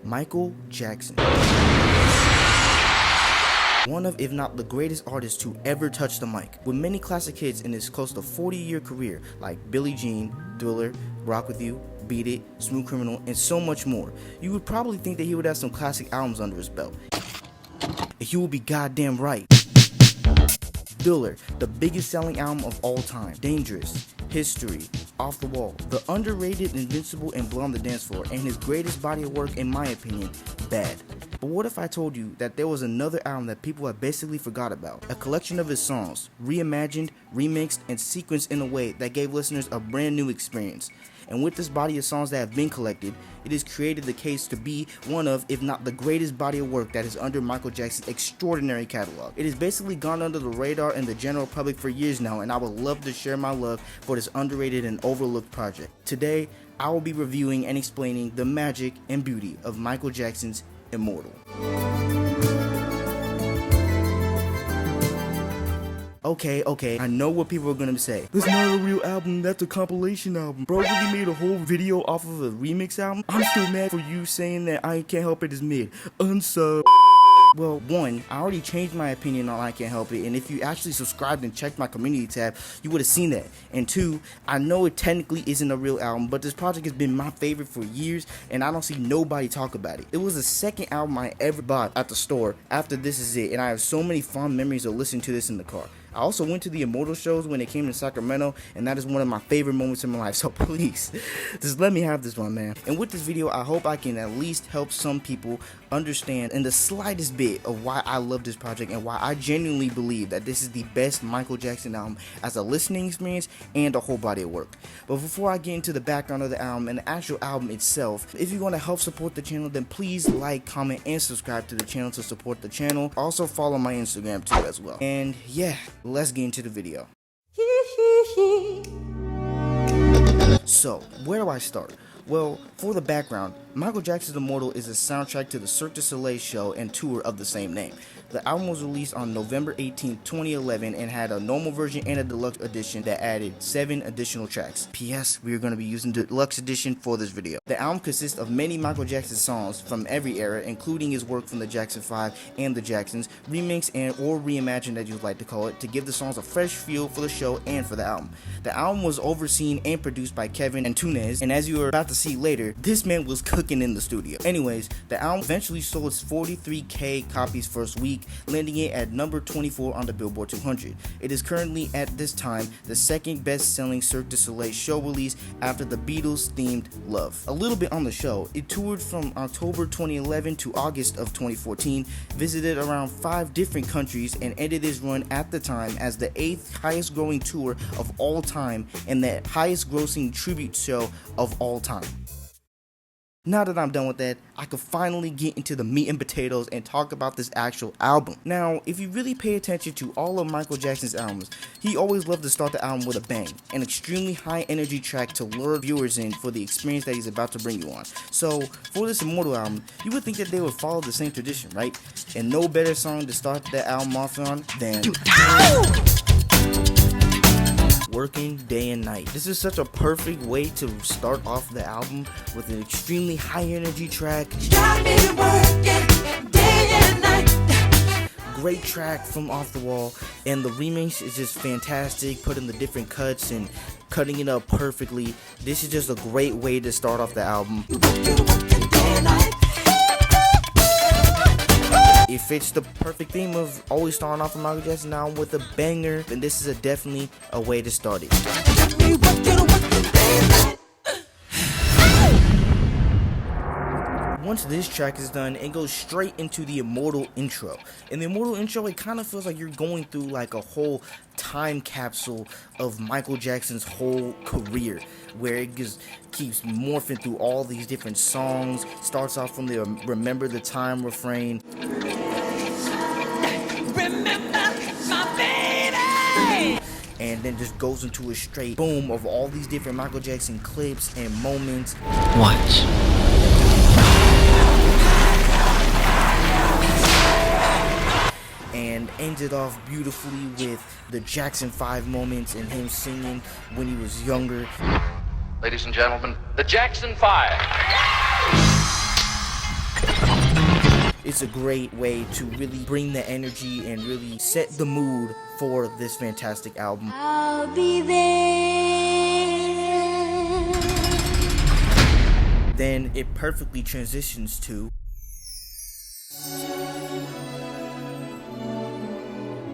Michael Jackson. One of, if not the greatest artists to ever touch the mic. With many classic hits in his close to 40-year career, like Billie Jean, Thriller, Rock With You, Beat It, Smooth Criminal, and so much more, you would probably think that he would have some classic albums under his belt. And you will be goddamn right. Thriller, the biggest selling album of all time. Dangerous, History, Off the Wall, the underrated Invincible and Blow on the Dance Floor, and his greatest body of work, in my opinion, Bad. But what if I told you that there was another album that people have basically forgot about? A collection of his songs, reimagined, remixed, and sequenced in a way that gave listeners a brand new experience. And with this body of songs that have been collected, it has created the case to be one of, if not the greatest body of work that is under Michael Jackson's extraordinary catalog. It has basically gone under the radar in the general public for years now, and I would love to share my love for this underrated and overlooked project. Today, I will be reviewing and explaining the magic and beauty of Michael Jackson's Immortal. Okay, I know what people are gonna say. That's not a real album, that's a compilation album. Bro really made a whole video off of a remix album? I'm still mad for you saying that I Can't Help It is mid. Unsub. Well, one, I already changed my opinion on I Can't Help It, and if you actually subscribed and checked my community tab, you would have seen that. And two, I know it technically isn't a real album, but this project has been my favorite for years, and I don't see nobody talk about it. It was the second album I ever bought at the store after This Is It, and I have so many fond memories of listening to this in the car. I also went to the Immortal shows when they came to Sacramento, and that is one of my favorite moments in my life, so please, just let me have this one, man. And with this video, I hope I can at least help some people understand in the slightest bit of why I love this project and why I genuinely believe that this is the best Michael Jackson album as a listening experience and a whole body of work. But before I get into the background of the album and the actual album itself, if you want to help support the channel, then please like, comment, and subscribe to the channel to support the channel. Also follow my Instagram too as well. And yeah, let's get into the video. So, where do I start? Well, for the background, Michael Jackson's Immortal is a soundtrack to the Cirque du Soleil show and tour of the same name. The album was released on November 18, 2011 and had a normal version and a deluxe edition that added 7 additional tracks. P.S. We are going to be using the deluxe edition for this video. The album consists of many Michael Jackson songs from every era, including his work from the Jackson 5 and the Jacksons, remixed and or reimagined as you'd like to call it, to give the songs a fresh feel for the show and for the album. The album was overseen and produced by Kevin Anthemic, and as you are about to see later, this man was cooking in the studio. Anyways, the album eventually sold its 43,000 copies first week, landing it at number 24 on the Billboard 200. It is currently, at this time, the second best-selling Cirque du Soleil show release after the Beatles-themed Love. A little bit on the show, it toured from October 2011 to August of 2014, visited around 5 different countries, and ended its run at the time as the 8th highest-growing tour of all time and the highest-grossing tribute show of all time. Now that I'm done with that, I can finally get into the meat and potatoes and talk about this actual album. Now, if you really pay attention to all of Michael Jackson's albums, he always loved to start the album with a bang, an extremely high energy track to lure viewers in for the experience that he's about to bring you on. So, for this Immortal album, you would think that they would follow the same tradition, right? And no better song to start the album off on than Working Day and Night. This is such a perfect way to start off the album with an extremely high energy track. Great track from Off the Wall, and the remix is just fantastic, putting the different cuts and cutting it up perfectly. This is just a great way to start off the album. It fits the perfect theme of always starting off a Michael Jackson album with a banger, and this is definitely a way to start it. Once this track is done, it goes straight into the Immortal intro. In the Immortal intro, it kind of feels like you're going through like a whole time capsule of Michael Jackson's whole career, where it just keeps morphing through all these different songs. Starts off from the Remember the Time refrain. Remember my baby! And then just goes into a straight boom of all these different Michael Jackson clips and moments. Watch. And ended off beautifully with the Jackson 5 moments and him singing when he was younger. Ladies and gentlemen, the Jackson 5. it's a great way to really bring the energy and really set the mood for this fantastic album. I'll be there. Then it perfectly transitions to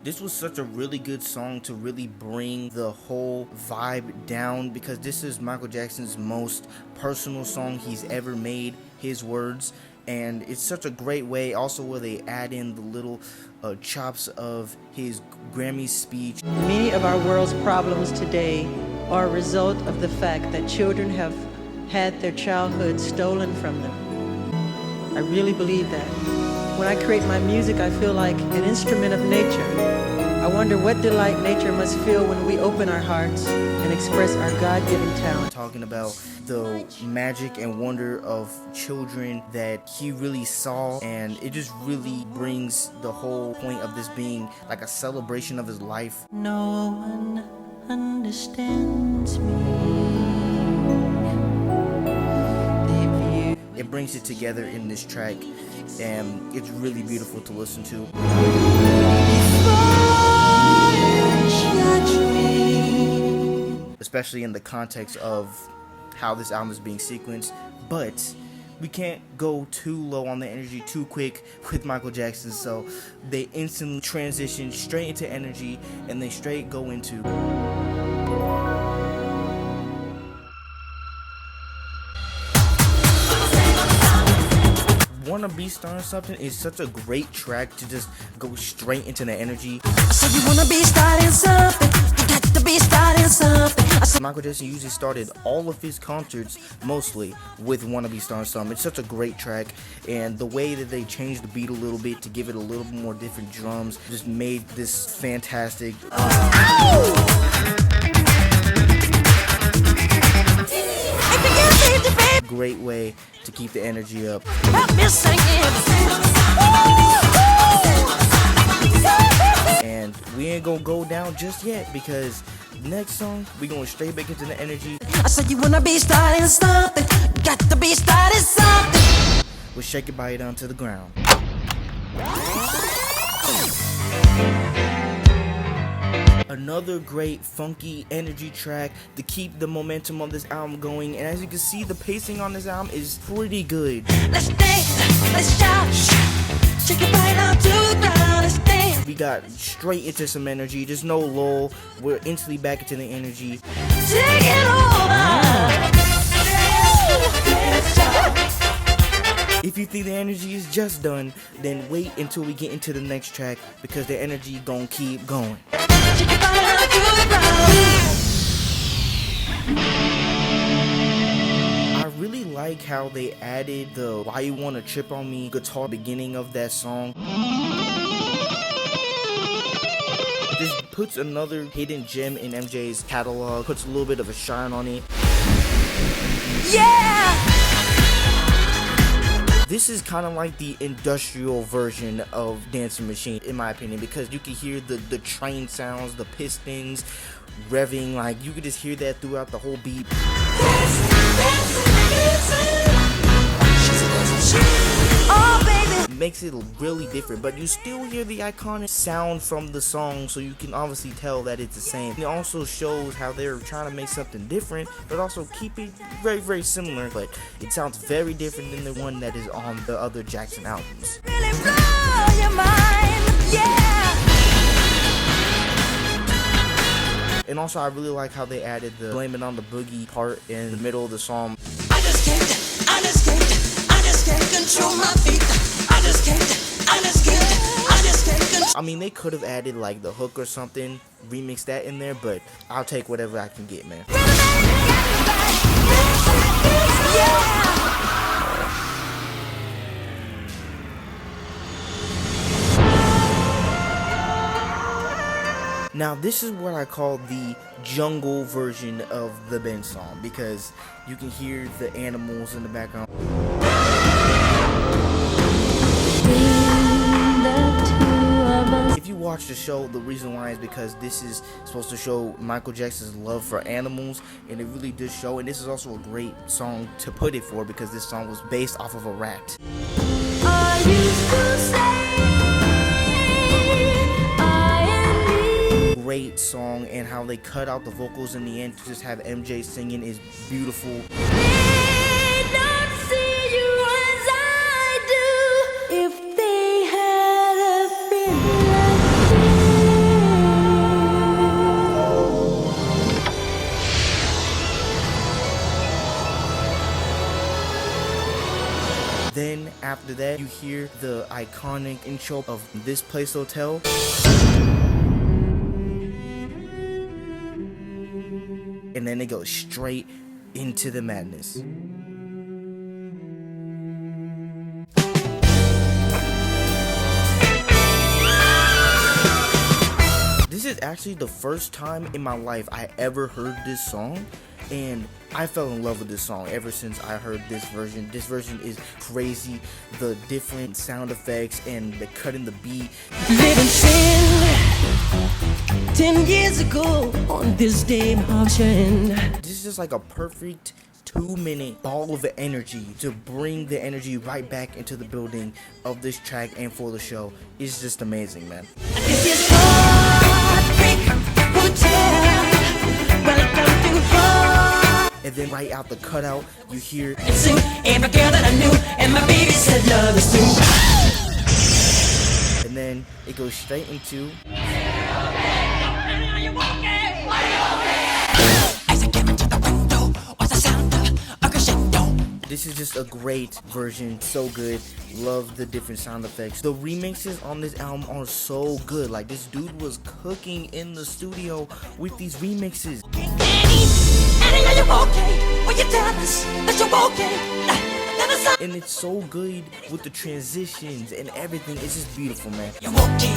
this was such a really good song to really bring the whole vibe down, because this is Michael Jackson's most personal song he's ever made, his words, and it's such a great way also where they add in the little chops of his Grammy speech. Many of our world's problems today are a result of the fact that children have had their childhood stolen from them. I really believe that. When I create my music, I feel like an instrument of nature. I wonder what delight nature must feel when we open our hearts and express our God-given talent. Talking about the magic and wonder of children that he really saw, and it just really brings the whole point of this being like a celebration of his life. No one understands me. It brings it together in this track, and it's really beautiful to listen to. Especially in the context of how this album is being sequenced, but we can't go too low on the energy too quick with Michael Jackson, so they instantly transition straight into energy, and they straight go into Wanna Be Starting Something. Is such a great track to just go straight into the energy. So you wanna be starting something, you got to be starting something. Michael Jackson usually started all of his concerts mostly with Wanna Be Starting Something. It's such a great track, and the way that they changed the beat a little bit to give it a little more different drums just made this fantastic. Great way to keep the energy up. And we ain't gonna go down just yet, because next song we going straight back into the energy. I said you wanna be starting something, got to be starting something. We'll Shake Your Body Down to the Ground. Another great funky energy track to keep the momentum of this album going, and as you can see, the pacing on this album is pretty good. Let's dance, let's shout, shake your body down to the ground, let's dance. We got straight into some energy, there's no lull, we're instantly back into the energy. Take it over. If you think the energy is just done, then wait until we get into the next track, because the energy gon' keep going. Shake your body down to the ground. I really like how they added the Why You Wanna Trip on Me guitar beginning of that song. This puts another hidden gem in MJ's catalog, puts a little bit of a shine on it. Yeah! This is kind of like the industrial version of Dancing Machine, in my opinion, because you can hear the train sounds, the pistons revving, like you could just hear that throughout the whole beat. Oh, baby. Makes it really different, but you still hear the iconic sound from the song, so you can obviously tell that it's the same. It also shows how they're trying to make something different, but also keep it very, very similar, but it sounds very different than the one that is on the other Jackson albums. Really blow your mind, yeah. And also, I really like how they added the Blame It on the Boogie part in the middle of the song. I just can't control my feet. I just can't control. I mean, they could have added like the hook or something, remix that in there, but I'll take whatever I can get, man. Now, this is what I call the jungle version of the Ben song, because you can hear the animals in the background. If you watch the show, the reason why is because this is supposed to show Michael Jackson's love for animals, and it really does show. And this is also a great song to put it for, because this song was based off of a rat. Are used to say, I and me. Great song, and how they cut out the vocals in the end to just have MJ singing is beautiful. They don't see you as I do. If they had a friend like Then after that, you hear the iconic intro of This Place Hotel. And then it goes straight into the madness. This is actually the first time in my life I ever heard this song, and I fell in love with this song ever since I heard this version. This version is crazy. The different sound effects and the cut in the beat. living sin 10 years ago on this day marching. This is just like a perfect 2-minute ball of energy to bring the energy right back into the building of this track and for the show. It's just amazing, man. This is Heartbreak Hotel. Welcome to Heart. And then right out the cutout, you hear And soon every girl that I knew and my baby said love is soon. and then it goes straight into As I came into the window was the sound of a crescendo. this is just a great version, so good. Love the different sound effects. The remixes on this album are so good. Like, this dude was cooking in the studio with these remixes. Annie, are you okay? Will you tell us that you're okay? Then the sun. And it's so good with the transitions and everything. It's just beautiful, man. You're okay.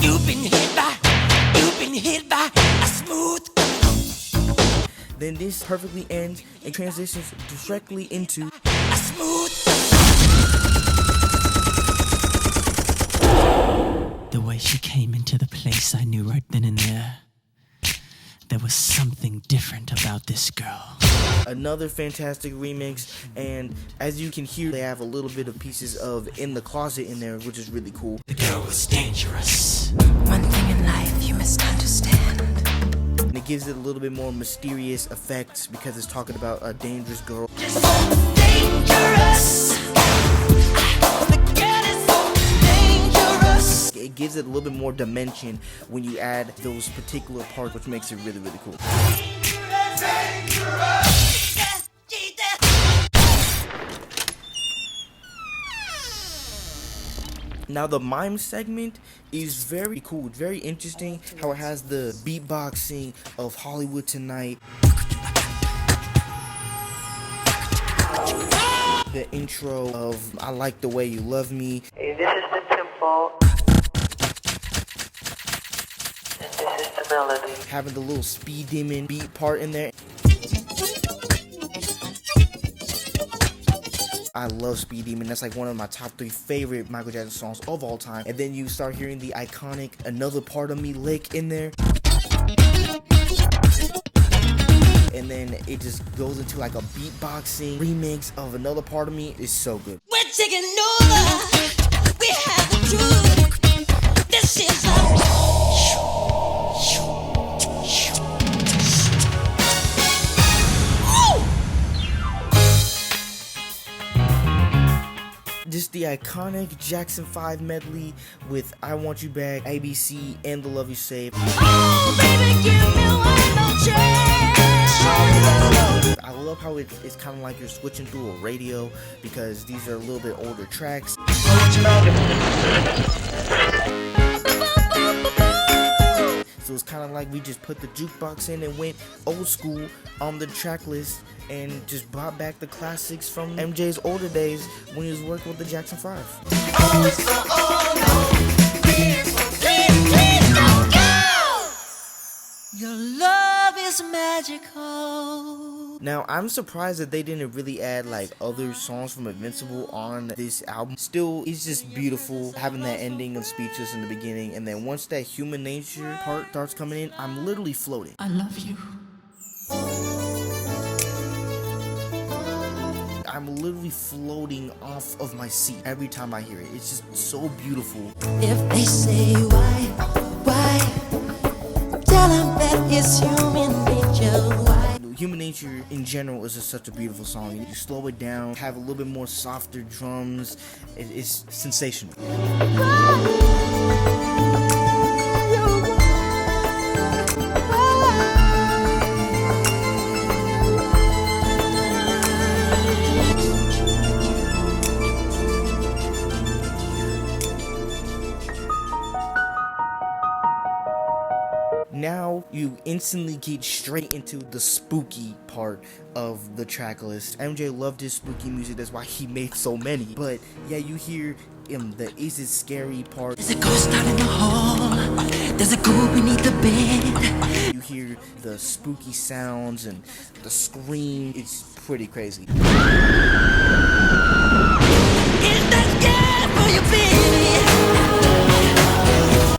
You've been hit by a smooth. Then this perfectly ends and transitions directly into A smooth. The way she came into the place, I knew right then and there. There was something different about this girl. another fantastic remix. And as you can hear, they have a little bit of pieces of In the Closet in there, which is really cool. The girl was dangerous. One thing in life you must understand. And it gives it a little bit more mysterious effects because it's talking about a dangerous girl. It's so dangerous. The girl is so dangerous. It gives it a little bit more dimension when you add those particular parts, which makes it really, really cool. Now the mime segment is very cool, very interesting how it has the beatboxing of Hollywood Tonight, the intro of I Like the Way You Love Me. Hey, this is the tempo. And this is the melody. Having the little speed demon beat part in there. I love Speed Demon. That's like one of my top 3 favorite Michael Jackson songs of all time. And then you start hearing the iconic Another Part of Me lick in there. And then it just goes into like a beatboxing remix of Another Part of Me. It's so good. We're taking over. We have the truth. This is our. Just the iconic Jackson 5 medley with I Want You Back, ABC, and The Love You Save. Oh, baby, give me one more chance. I love how it's kind of like you're switching through a radio because these are a little bit older tracks. So it's kind of like we just put the jukebox in and went old school on the track list and just brought back the classics from MJ's older days when he was working with the Jackson 5. Your love is magical. Now, I'm surprised that they didn't really add like other songs from Invincible on this album. Still, it's just beautiful having that ending of Speechless in the beginning, and then once that Human Nature part starts coming in, I'm literally floating. I love you. I'm I'm literally floating off of my seat every time I hear it. It's just so beautiful. If they say why, tell them that it's human nature. Why? Human Nature in general is just such a beautiful song. You slow it down, have a little bit more softer drums. It's sensational. Now you instantly get straight into the spooky part of the track list. MJ loved his spooky music, that's why he made so many. But yeah, you hear the is it scary part. There's a ghost out in the hall. There's a ghoul beneath the bed. You hear the spooky sounds and the scream. It's pretty crazy. Is that scared for you, baby?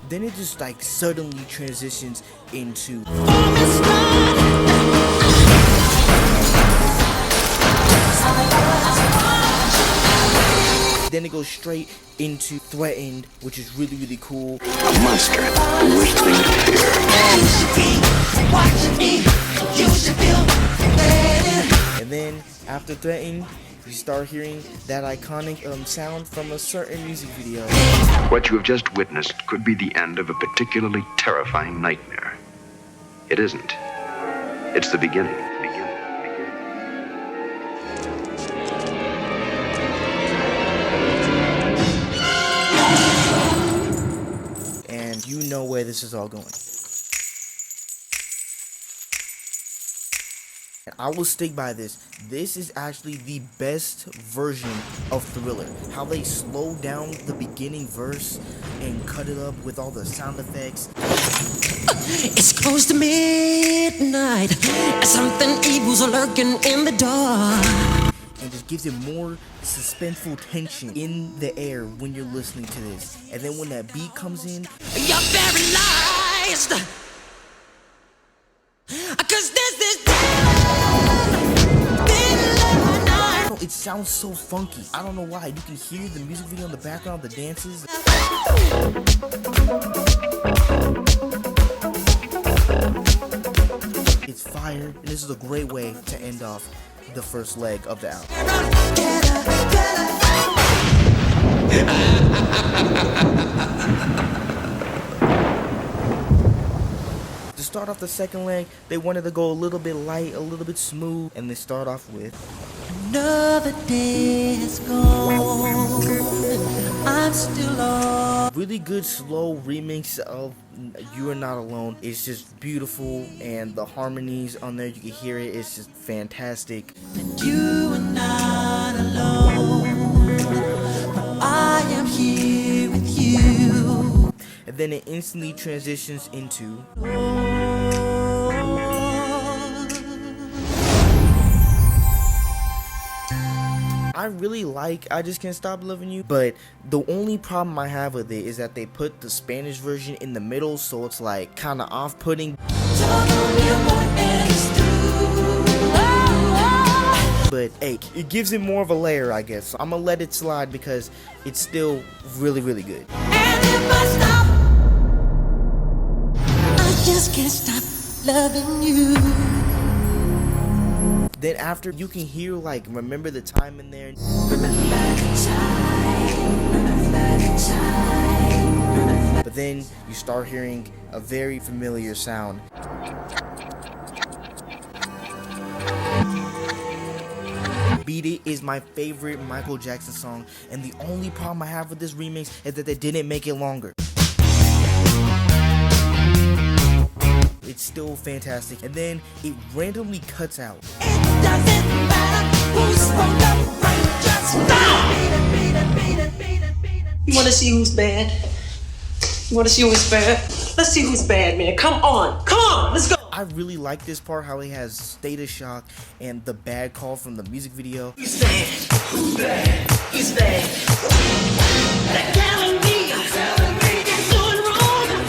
Then it just like suddenly transitions into then it goes straight into Threatened, which is really, really cool. A monster whistling here. And then after Threatened, you start hearing that iconic sound from a certain music video. What you have just witnessed could be the end of a particularly terrifying nightmare. It isn't. It's the beginning. And you know where this is all going. And I will stick by this. This is actually the best version of Thriller. How they slow down the beginning verse and cut it up with all the sound effects. It's close to midnight. Something evil's lurking in the dark. And just gives it more suspenseful tension in the air when you're listening to this. And then when that beat comes in, You're paralyzed. 'Cause there's this it sounds so funky. I don't know why. You can hear the music video in the background, the dances. It's fire, and this is a great way to end off the first leg of the album. To start off the second leg, they wanted to go a little bit light, a little bit smooth, and they start off with Another day has gone. I'm still on. really good slow remix of You Are Not Alone. It's just beautiful, and the harmonies on there, you can hear it. It's just fantastic. You are not alone. I am here with you. And then it instantly transitions into I really like I Just Can't Stop Loving You, but the only problem I have with it is that they put the Spanish version in the middle, so it's like kind of off-putting. But hey, it gives it more of a layer, I guess. So I'm gonna let it slide because it's still really, really good. And if I stop, I just can't stop loving you. Then after, you can hear like Remember the Time in there. But then you start hearing a very familiar sound. Beat It is my favorite Michael Jackson song, and the only problem I have with this remix is that they didn't make it longer. It's still fantastic, and then it randomly cuts out. It doesn't matter who's wrong or right, just stop. You want to see who's bad? You want to see who's bad? Let's see who's bad, man. Come on, let's go. I really like this part, how he has State of Shock and the bad call from the music video. Who's bad? Who's bad? Who's bad? They're telling me I'm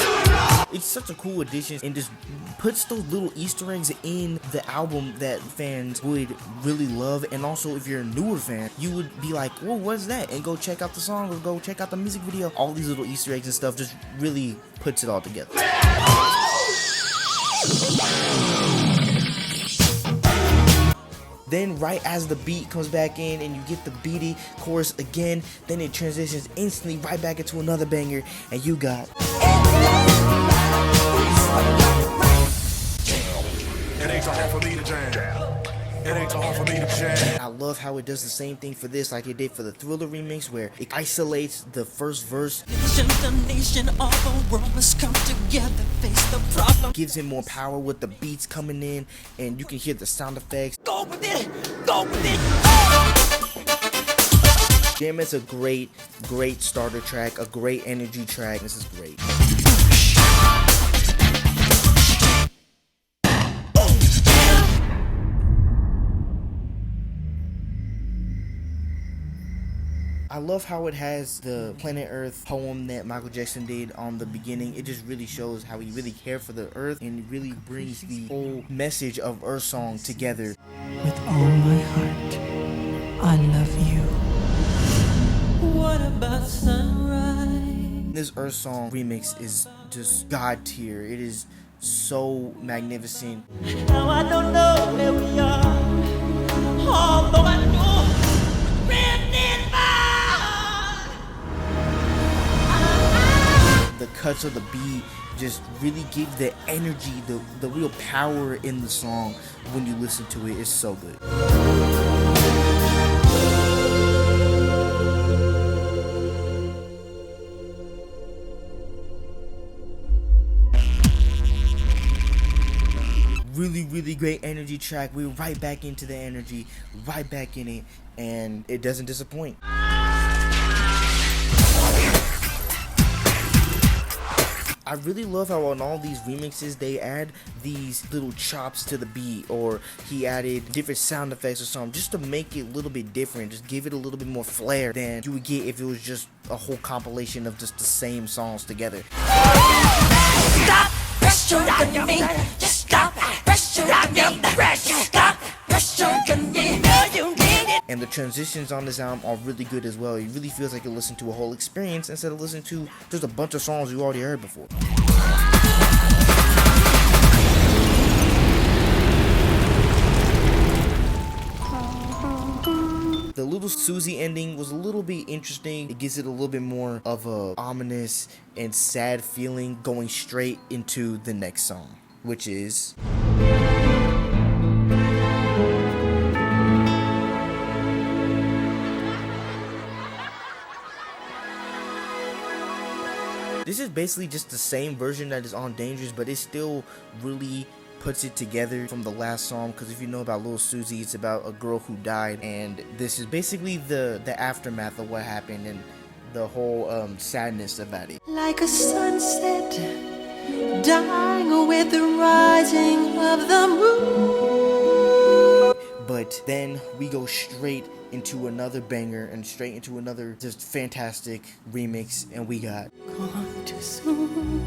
doing wrong. It's such a cool additions and just puts those little Easter eggs in the album that fans would really love. And also, if you're a newer fan, you would be like, whoa, what's that? And go check out the song or go check out the music video. All these little Easter eggs and stuff just really puts it all together. Then right as the beat comes back in and you get the beady chorus again, then it transitions instantly right back into another banger, and you got It ain't so hard for me to jam. It ain't so hard for me to jam. I love how it does the same thing for this like it did for the Thriller remix, where it isolates the first verse, The nation, all the world must come together, face the problem. gives him more power with the beats coming in, and you can hear the sound effects. Go with it, go with it. Damn, it's a great starter track, a great energy track. This is great. I love how it has the Planet Earth poem that Michael Jackson did on the beginning. It just really shows how he really cared for the Earth, and it really brings the whole message of Earth Song together. With all my heart, I love you. What about sunrise? This Earth Song remix is just God tier. It is so magnificent. Now I don't know where we are, although I know the cuts of the beat just really give the energy, the real power in the song when you listen to it. It's so good. Really great energy track. We're right back into the energy, right back in it, and it doesn't disappoint. I really love how on all these remixes they add these little chops to the beat, or he added different sound effects or something just to make it a little bit different, just give it a little bit more flair than you would get if it was just a whole compilation of just the same songs together. Stop, pressure on me. Just stop, pressure on me. Stop, pressure on me. No, you need it. And the transitions on this album are really good as well. It really feels like you listen to a whole experience instead of listening to just a bunch of songs you already heard before. The Little Susie ending was a little bit interesting. It gives it a little bit more of a ominous and sad feeling going straight into the next song, which is this is basically just the same version that is on Dangerous, but it still really puts it together from the last song, because if you know about Little Susie, it's about a girl who died, and this is basically the aftermath of what happened and the whole sadness about it. Like a sunset, dying with the rising of the moon. But then we go straight into another banger and straight into another just fantastic remix, and we got Gone too soon.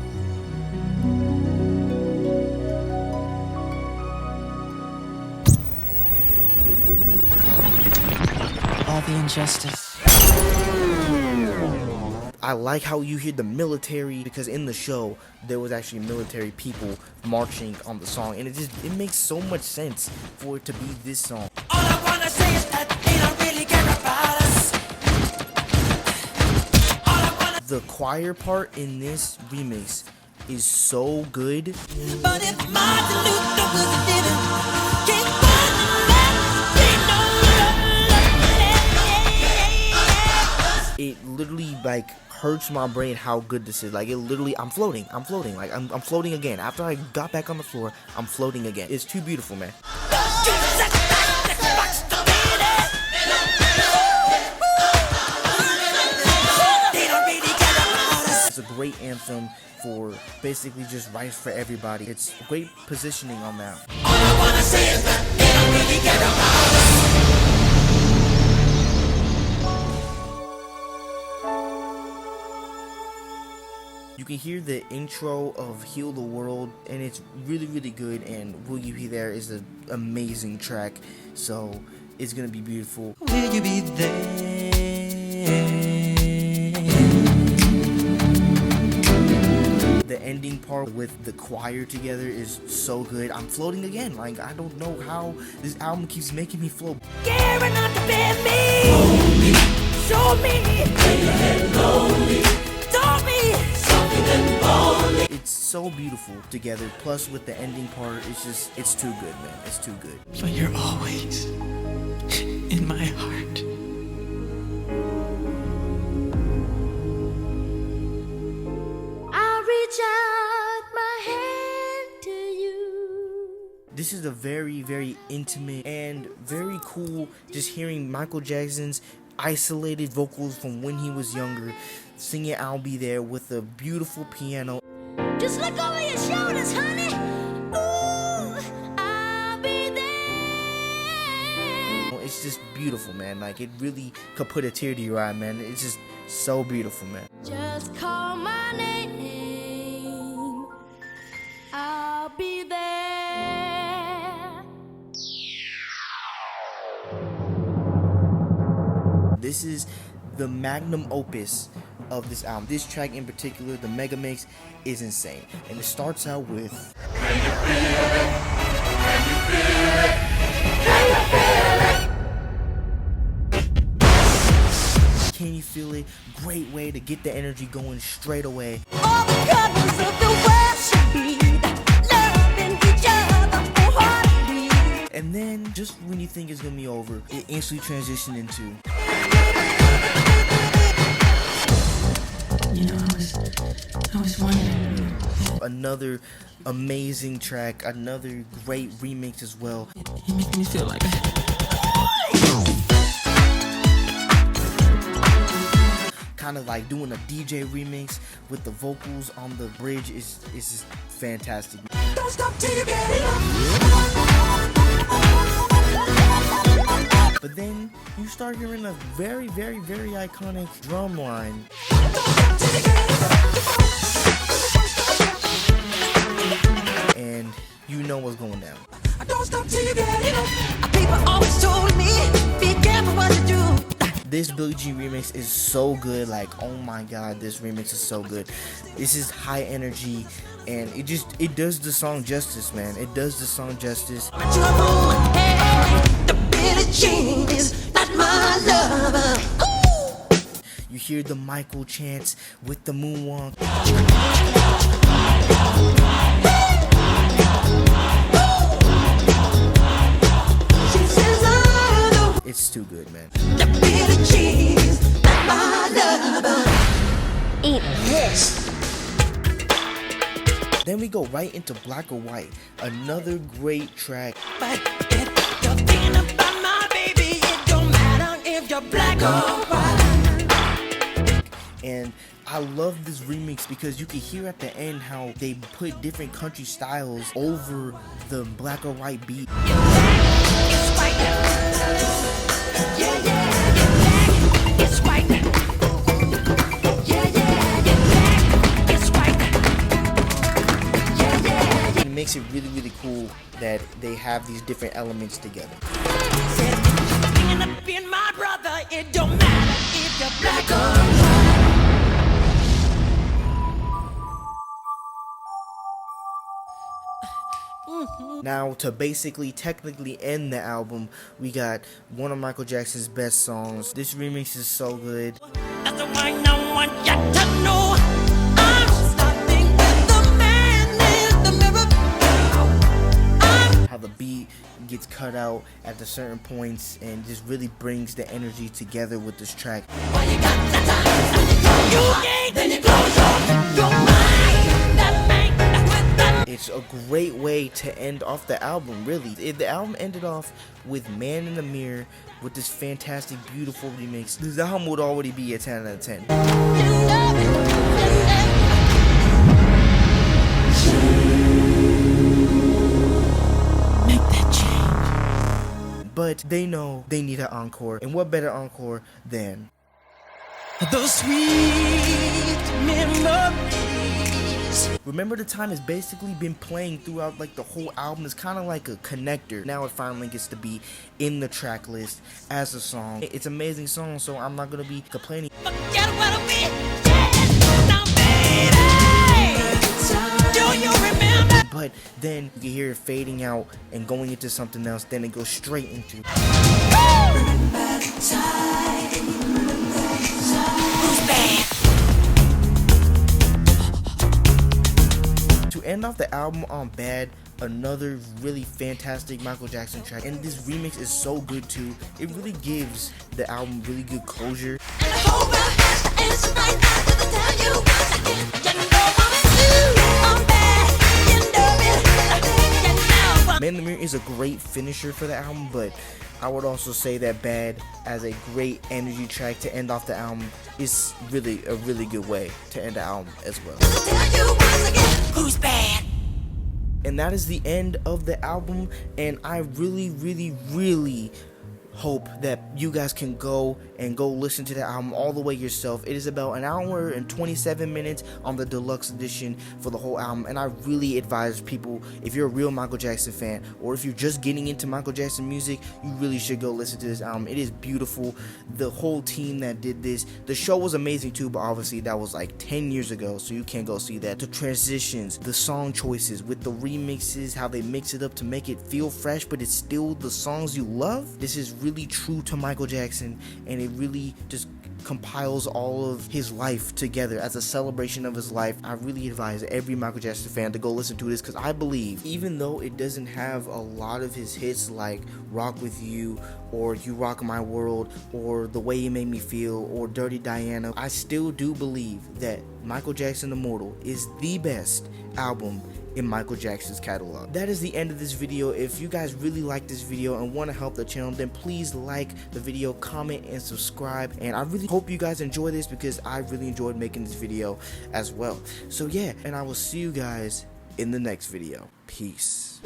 All the injustice. I like how you hear the military, because in the show there was actually military people marching on the song, and it makes so much sense for it to be this song. All I wanna say is that they don't really care about us. The choir part in this remix is so good. But if Martin Luther was didn't get It literally like hurts my brain how good this is. Like it literally, I'm floating. Like I'm floating again. After I got back on the floor, I'm floating again. It's too beautiful, man. It's a great anthem for basically just rights for everybody. It's great positioning on that. All I wanna say is that they don't really care about us. You You can hear the intro of Heal the World, and it's really, really good, and Will You Be There is an amazing track, so it's gonna be beautiful. Will you be there? The ending part with the choir together is so good. I'm floating again. Like, I don't know how this album keeps making me float. Scaring not to bear me. Show me. Told me. It's so beautiful together. Plus, with the ending part, it's too good, man. It's too good. But you're always in my heart. I'll reach out my hand to you. This is a very, very intimate and very cool, just hearing Michael Jackson's isolated vocals from when he was younger, singing I'll Be There with a beautiful piano. Just look over your shoulders, honey. Ooh, I'll be there. It's just beautiful, man. Like, it really could put a tear to your eye, man. It's just so beautiful, man. Just call my name. I'll be there. This is the magnum opus of this album. This track in particular, the mega mix, is insane. And it starts out with Can You Feel It? Great way to get the energy going straight away. All the colors of the world should be loving each other wholeheartedly. And then, just when you think it's gonna be over, it instantly transitioned into You know, I was wondering. another amazing track, another great remix as well. You make me feel like Kind of like doing a DJ remix with the vocals on the bridge is just fantastic. Don't stop till you get enough. But then you start hearing a very, very, very iconic drum line. And you know what's going down. Don't stop till you get enough. People always told me, be careful what you do. This Billie Jean remix is so good. Like, oh my god, this remix is so good. This is high energy, and it does the song justice, man. It does the song justice. The Billie Jean is not my lover. You hear the Michael chants with the moonwalk. It's too good, man. The Billie Jean is not my lover. Eat this. Then we go right into Black or White, another great track. But if you're thinking about my baby, it don't matter if you're black or white. And I love this remix because you can hear at the end how they put different country styles over the Black or White beat. It's white. Yeah, yeah, you're black. It's white. Yeah, yeah, you're black. It's white. Yeah, yeah. It makes it really, really cool that they have these different elements together. Being up in my brother, it don't matter if you're black or white. Now, to basically technically end the album, we got one of Michael Jackson's best songs. This remix is so good. That's the one I want you to know. I'm starting with the man in the mirror. How the beat gets cut out at the certain points and just really brings the energy together with this track. Well, you got the time. You ain't, then you close your mind. That thing with the. It's a great way to end off the album, really. The album ended off with Man in the Mirror with this fantastic, beautiful remix. This album would already be a 10 out of 10. make that change. But they know they need an encore, and what better encore than Those sweet memories Remember the Time has basically been playing throughout like the whole album. It's kind of like a connector. Now it finally gets to be in the track list as a song. It's an amazing song, so I'm not gonna be complaining. Forget what we did. Now, baby, do you remember? But then you hear it fading out and going into something else. Then it goes straight into. Who's bad? To end off the album on Bad, another really fantastic Michael Jackson track, and this remix is so good too. It really gives the album really good closure. And the whole world has to answer right now to tell you once again. You know I'm bad. You know it. Man in the Mirror is a great finisher for the album, but I would also say that Bad as a great energy track to end off the album is really a really good way to end the album as well. Tell you once again, who's bad? And that is the end of the album, and I really hope that you guys can go listen to the album all the way yourself. It is about an hour and 27 minutes on the deluxe edition for the whole album, and I really advise people, if you're a real Michael Jackson fan or if you're just getting into Michael Jackson music, you really should go listen to this album. It is beautiful. The whole team that did this, the show was amazing too, but obviously that was like 10 years ago, so you can't go see that. The transitions, the song choices with the remixes, how they mix it up to make it feel fresh but it's still the songs you love. This is really true to Michael Jackson, and it really just compiles all of his life together as a celebration of his life. I really advise every Michael Jackson fan to go listen to this, because I believe even though it doesn't have a lot of his hits like Rock With You or You Rock My World or The Way You Made Me Feel or Dirty Diana, I still do believe that Michael Jackson Immortal is the best album in Michael Jackson's catalog. That is the end of this video. If you guys really like this video and want to help the channel, then please like the video, comment, and subscribe. And I really hope you guys enjoy this, because I really enjoyed making this video as well. So yeah, and I will see you guys in the next video. Peace.